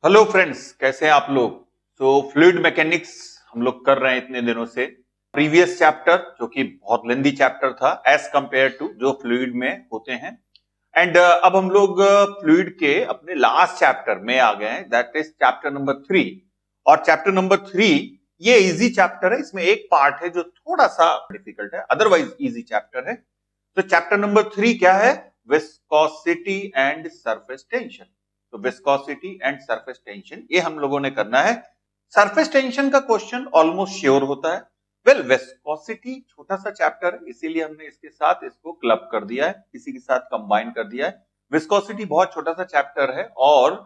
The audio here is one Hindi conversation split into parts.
हेलो फ्रेंड्स, कैसे हैं आप लोग। फ्लूइड मैकेनिक्स हम लोग कर रहे हैं इतने दिनों से। प्रीवियस चैप्टर जो कि बहुत लेंदी चैप्टर था एज कंपेयर टू जो फ्लूइड में होते हैं। एंड अब हम लोग फ्लूइड के अपने लास्ट चैप्टर में आ गए हैं, दैट इज चैप्टर नंबर 3। और चैप्टर नंबर 3 ये इजी चैप्टर है। इसमें एक पार्ट है जो थोड़ा सा डिफिकल्ट है, अदरवाइज इजी चैप्टर है। तो चैप्टर नंबर 3 क्या है? Viscosity and surface tension. तो विस्कोसिटी एंड सरफेस टेंशन ये हम लोगों ने करना है। सरफेस टेंशन का क्वेश्चन ऑलमोस्ट श्योर होता है। वेल, विस्कोसिटी छोटा सा चैप्टर है, इसीलिए हमने इसके साथ इसको क्लब कर दिया है, इसी के साथ कंबाइन कर दिया है। विस्कोसिटी बहुत छोटा सा चैप्टर है और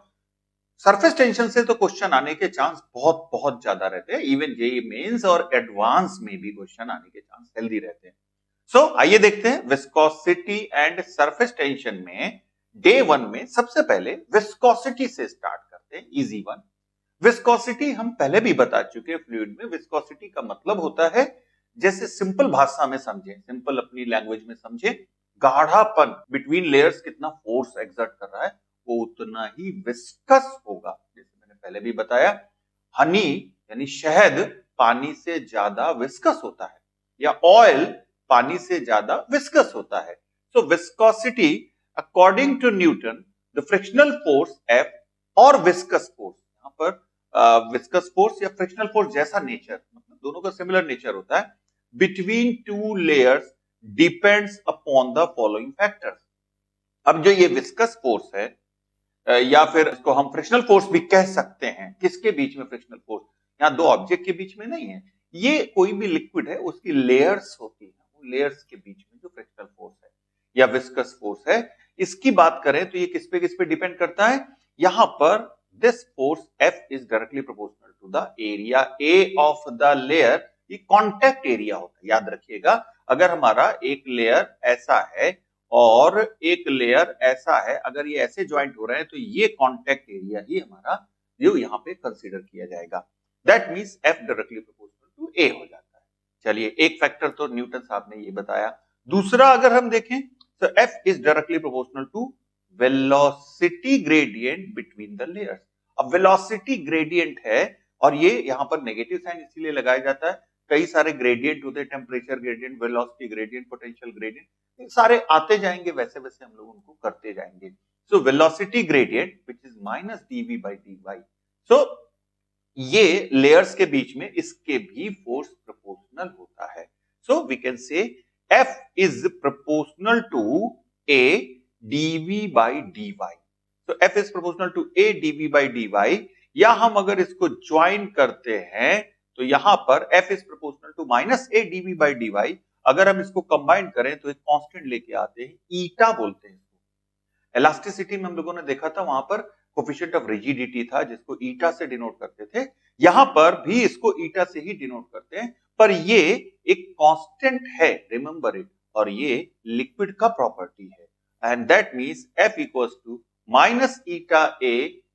सरफेस टेंशन से तो क्वेश्चन आने के चांस बहुत बहुत ज्यादा रहते हैं। इवन जेईई मेंस और एडवांस में भी क्वेश्चन आने के चांस हेल्दी रहते हैं। आइए देखते हैं विस्कोसिटी एंड सरफेस टेंशन में। डे 1 में सबसे पहले विस्कोसिटी से स्टार्ट करते हैं, इजी वन। विस्कोसिटी हम पहले भी बता चुके हैं फ्लूइड में। विस्कोसिटी का मतलब होता है, जैसे सिंपल भाषा में समझे, सिंपल अपनी लैंग्वेज में समझे, गाढ़ापन बिटवीन लेयर्स कितना फोर्स एक्सर्ट कर रहा है वो उतना ही विस्कस होगा। जैसे मैंने पहले भी बताया, हनी यानी शहद पानी से ज्यादा विस्कस होता है, या ऑयल पानी से ज्यादा विस्कस होता है। So viscosity according to newton, the frictional force F और विस्कस फोर्स, यहां पर विस्कस फोर्स या फ्रिक्शनल फोर्स जैसा नेचर, मतलब दोनों का सिमिलर नेचर होता है, between two layers depends upon the following factors. अब जो ये विस्कस फोर्स है, या फिर इसको हम फ्रिक्शनल फोर्स भी कह सकते हैं। किसके बीच में फ्रिक्शनल फोर्स? यहाँ दो ऑब्जेक्ट के बीच में नहीं है, ये कोई भी लिक्विड है उसकी लेयर्स होती है, वो लेयर्स के बीच में जो फ्रिक्शनल फोर्स है या विस्कस फोर्स है, इसकी बात करें तो ये किस पे डिपेंड करता है? यहां पर this force F is directly proportional to the area A of the layer. ये कॉन्टैक्ट एरिया होता है, याद रखिएगा। अगर हमारा एक लेयर ऐसा है और एक लेयर ऐसा है, अगर ये ऐसे ज्वाइंट हो रहे हैं तो ये कॉन्टैक्ट एरिया ही हमारा जो यहाँ पे कंसीडर किया जाएगा। That means F directly proportional to A हो जाता है। चलिए, एक फैक्टर तो न्यूटन साहब ने ये बताया। दूसरा अगर हम देखें तो F is directly proportional to velocity gradient between the layers. अब वेलोसिटी ग्रेडियंट है और ये यहाँ पर नेगेटिव साइन इसीलिए लगाया जाता है। कई सारे ग्रेडियंट होते हैं, temperature gradient, velocity gradient, potential gradient, सारे आते जाएंगे, वैसे वैसे हम लोग उनको करते जाएंगे। So velocity gradient which is minus dv by dy। सो ये लेयर्स के बीच में इसके भी फोर्स प्रोपोर्शनल होता है। So we can say F is proportional to A dv by dy। तो F is proportional to A dv by dy, या हम अगर इसको ज्वाइन करते हैं तो यहां पर F is proportional to minus A dv by dy। अगर हम इसको कंबाइन करें तो एक कांस्टेंट लेके आते हैं, ईटा बोलते हैं इसको। इलास्टिसिटी में हम लोगों ने देखा था, वहां पर कोफिशिएंट ऑफ रिजिडिटी था जिसको ईटा से डिनोट करते थे। यहां पर भी इसको ईटा से ही डिनोट करते हैं, पर ये एक कांस्टेंट है, रिमेंबर इट, और ये लिक्विड का प्रॉपर्टी है। And that means F equals to minus eta A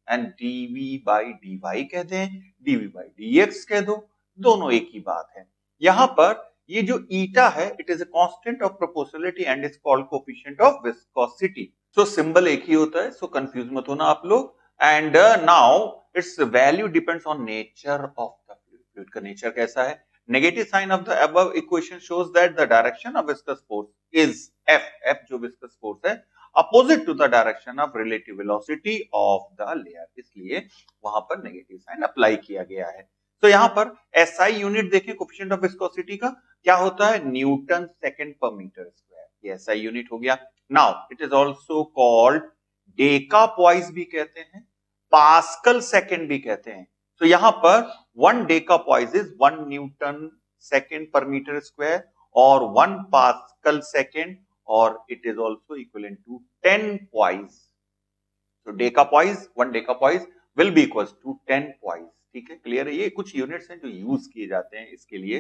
and dv by dy कह दें, dv by dx कह दो, दोनों एक ही बात है। यहां पर ये जो ईटा है, it is a constant of proportionality and is called coefficient of viscosity. So symbol एक ही होता है, सो कंफ्यूज मत होना आप लोग। And now its value depends on nature of the fluid. Fluid का नेचर कैसा है? Negative sign of the above equation shows that the direction of viscous force is F जो विस्कस फोर्स है, opposite to the direction of relative velocity of the layer, इसलिए वहां पर नेगेटिव साइन अप्लाई किया गया है। तो यहां पर SI यूनिट देखें कोएफिशिएंट ऑफ विस्कोसिटी का क्या होता है? Newton second per metre square, ये SI यूनिट हो गया। Now it is also called decapoise भी कहते हैं, पास्कल सेकंड भी कहते हैं। तो यहां पर 1 decapoise is 1 newton second per metre square और 1 पास्कल सेकंड, और it is also equivalent to 10 poise. तो decapoise, 1 decapoise will be equals to 10 poise. ठीक है, क्लियर है? ये कुछ यूनिट्स हैं जो यूज किए जाते हैं इसके लिए।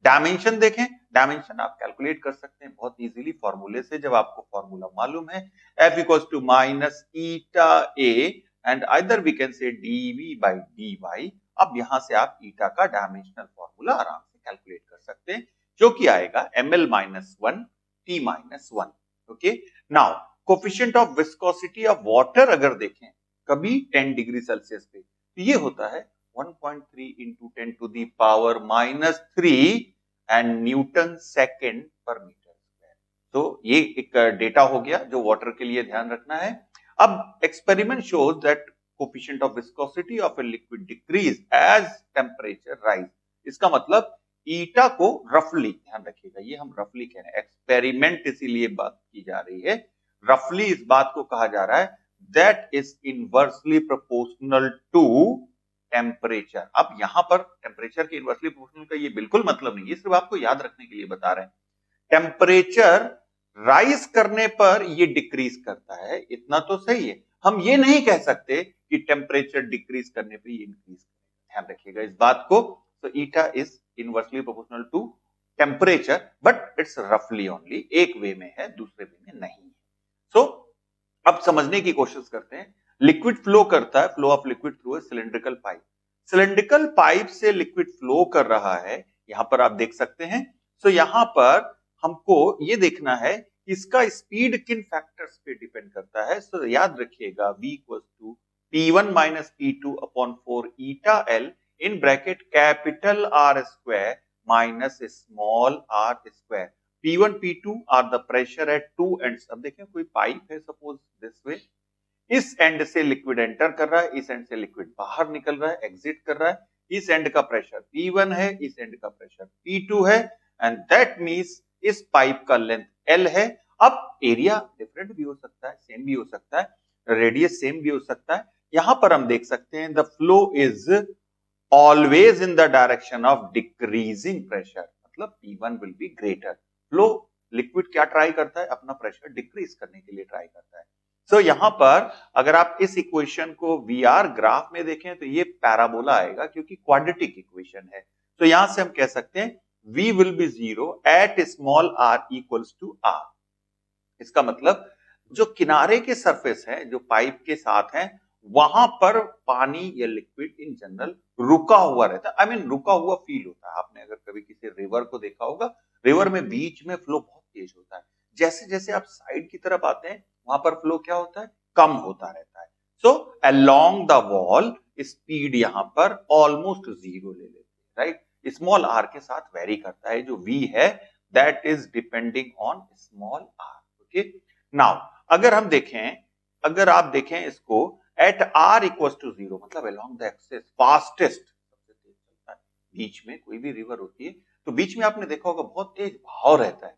डायमेंशन देखें, डायमेंशन आप कैलकुलेट कर सकते हैं बहुत इजीली फॉर्मूले से, जब आपको फॉर्मूला मालूम है। F equals to minus eta A and either we can say dv by dy। अब यहां से आप ईटा का डायमेंशनल फॉर्मूला आराम से कैलकुलेट कर सकते हैं, जो कि आएगा ml minus 1 t minus 1। Okay, now coefficient of viscosity of water अगर देखें कभी 10 डिग्री सेल्सियस पे। तो ये होता है 1.3 into 10 to the power -3 and newton second per metre square. तो ये एक डेटा हो गया जो वाटर के लिए ध्यान रखना है। अब experiment shows that coefficient of viscosity of a liquid decreases as temperature rise. इसका मतलब ईटा को रफली, ध्यान रखिएगा ये हम रफली कह रहे हैं, एक्सपेरिमेंट इसीलिए बात की जा रही है, रफली इस बात को कहा जा रहा है that is inversely proportional to temperature. अब यहां पर टेम्परेचर के इनवर्सली प्रोपोर्शनल का ये बिल्कुल मतलब नहीं, ये सिर्फ आपको याद रखने के लिए बता रहे हैं। टेम्परेचर राइज करने पर ये डिक्रीज करता है, इतना तो सही है। हम ये नहीं कह सकते कि टेम्परेचर डिक्रीज करने पर ये इंक्रीज करेगा, ध्यान रखिएगा इस बात को। तो eta is inversely proportional to temperature, but it's रफली ओनली, एक वे में है दूसरे वे में नहीं है। सो अब समझने की कोशिश करते हैं। लिक्विड फ्लो करता है, flow of liquid through a cylindrical pipe. Cylindrical pipe से लिक्विड फ्लो कर रहा है, यहां पर आप देख सकते हैं। सो यहां पर हमको ये देखना है इसका स्पीड किन फैक्टर्स पे डिपेंड करता है। सो याद रखिएगा V equals to P1 minus P2 upon 4 eta L in bracket capital R square minus small r square. P1 P2 are the pressure at two ends. अब देखें कोई पाइप है सपोज दिस वे, इस एंड से लिक्विड एंटर कर रहा है, इस एंड से लिक्विड बाहर निकल रहा है, एग्जिट कर रहा है। इस एंड का प्रेशर P1 है, इस एंड का प्रेशर P2 है, एंड दैट मींस इस पाइप का लेंथ L है। अब एरिया डिफरेंट भी हो सकता है, सेम भी हो सकता है, रेडियस सेम भी हो सकता है। यहां पर हम देख सकते हैं the flow is always in the direction of decreasing pressure, मतलब P1 will be greater. Flow liquid क्या ट्राई करता है, अपना प्रेशर डिक्रीज करने के लिए ट्राई करता है। सो यहां पर अगर आप इस इक्वेशन को VR ग्राफ में देखें तो ये पैराबोला आएगा क्योंकि क्वाड्रेटिक इक्वेशन है। तो यहां से हम कह सकते हैं V will be 0 at small r equals to R। इसका मतलब जो किनारे के सरफेस है, जो पाइप के साथ है, वहां पर पानी या लिक्विड इन जनरल रुका हुआ रहता है। I mean, रुका हुआ फील होता है। आपने अगर कभी किसी रिवर को देखा होगा, रिवर में बीच में फ्लो बहुत तेज होता है, जैसे जैसे आप साइड की तरफ आते हैं वहां पर फ्लो क्या होता है, कम होता रहता है। So along the wall speed यहां पर ऑलमोस्ट 0 ले लेते हैं, राइट। स्मॉल आर के साथ वेरी करता है, जो V है that is depending on small r. Okay, now अगर हम देखें, अगर आप देखें इसको एट R इक्वल्स टू 0, मतलब अलोंग द एक्सिस फास्टेस्ट सबसे तेज चलता है। बीच में कोई भी रिवर होती है तो बीच में आपने देखा होगा बहुत तेज बहाव रहता है,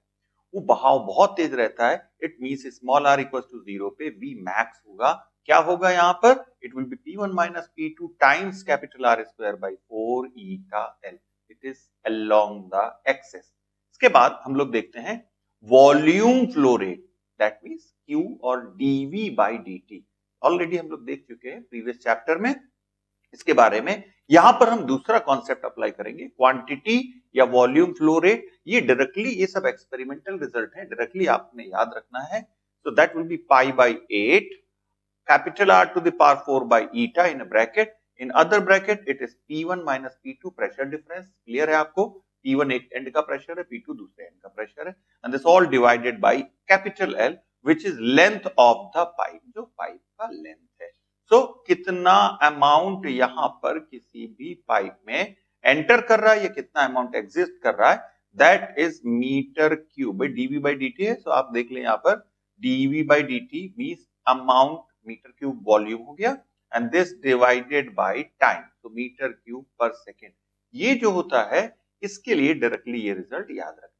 वो बहाव बहुत तेज रहता है। It means small r equals to 0 पे V मैक्स होगा, क्या होगा यहां पर, it will be P1 minus P2 times capital R square by 4 eta L। It is along the axis. इसके बाद हम लोग देखते हैं volume flow rate, that means Q और dV बाई dt। ऑलरेडी हम लोग देख चुके हैं प्रीवियस चैप्टर में इसके बारे में। यहां पर हम दूसरा कॉन्सेप्ट अप्लाई करेंगे, क्वांटिटी या वॉल्यूम फ्लो रेट। ये डायरेक्टली, ये सब एक्सपेरिमेंटल रिजल्ट है, डायरेक्टली आपने याद रखना है। So that will be pi by 8 capital R to the power 4 by eta in bracket, in other bracket it is P1 minus P2 pressure difference. Clear है आपको, P1 एक एंड का प्रेशर है, P2 दूसरे एंड का प्रेशर है, and this all divided by capital L which is length of the pipe, जो पाइप का लेंथ है। सो कितना अमाउंट यहां पर किसी भी पाइप में एंटर कर रहा है या कितना अमाउंट एग्जिस्ट कर रहा है, that is metre cube by dV by dt है। सो आप देख लें यहां पर dV by dt means amount metre cube volume हो गया, and this divided by time, तो मीटर क्यूब पर सेकेंड। ये जो होता है इसके लिए डायरेक्टली ये रिजल्ट याद रखना।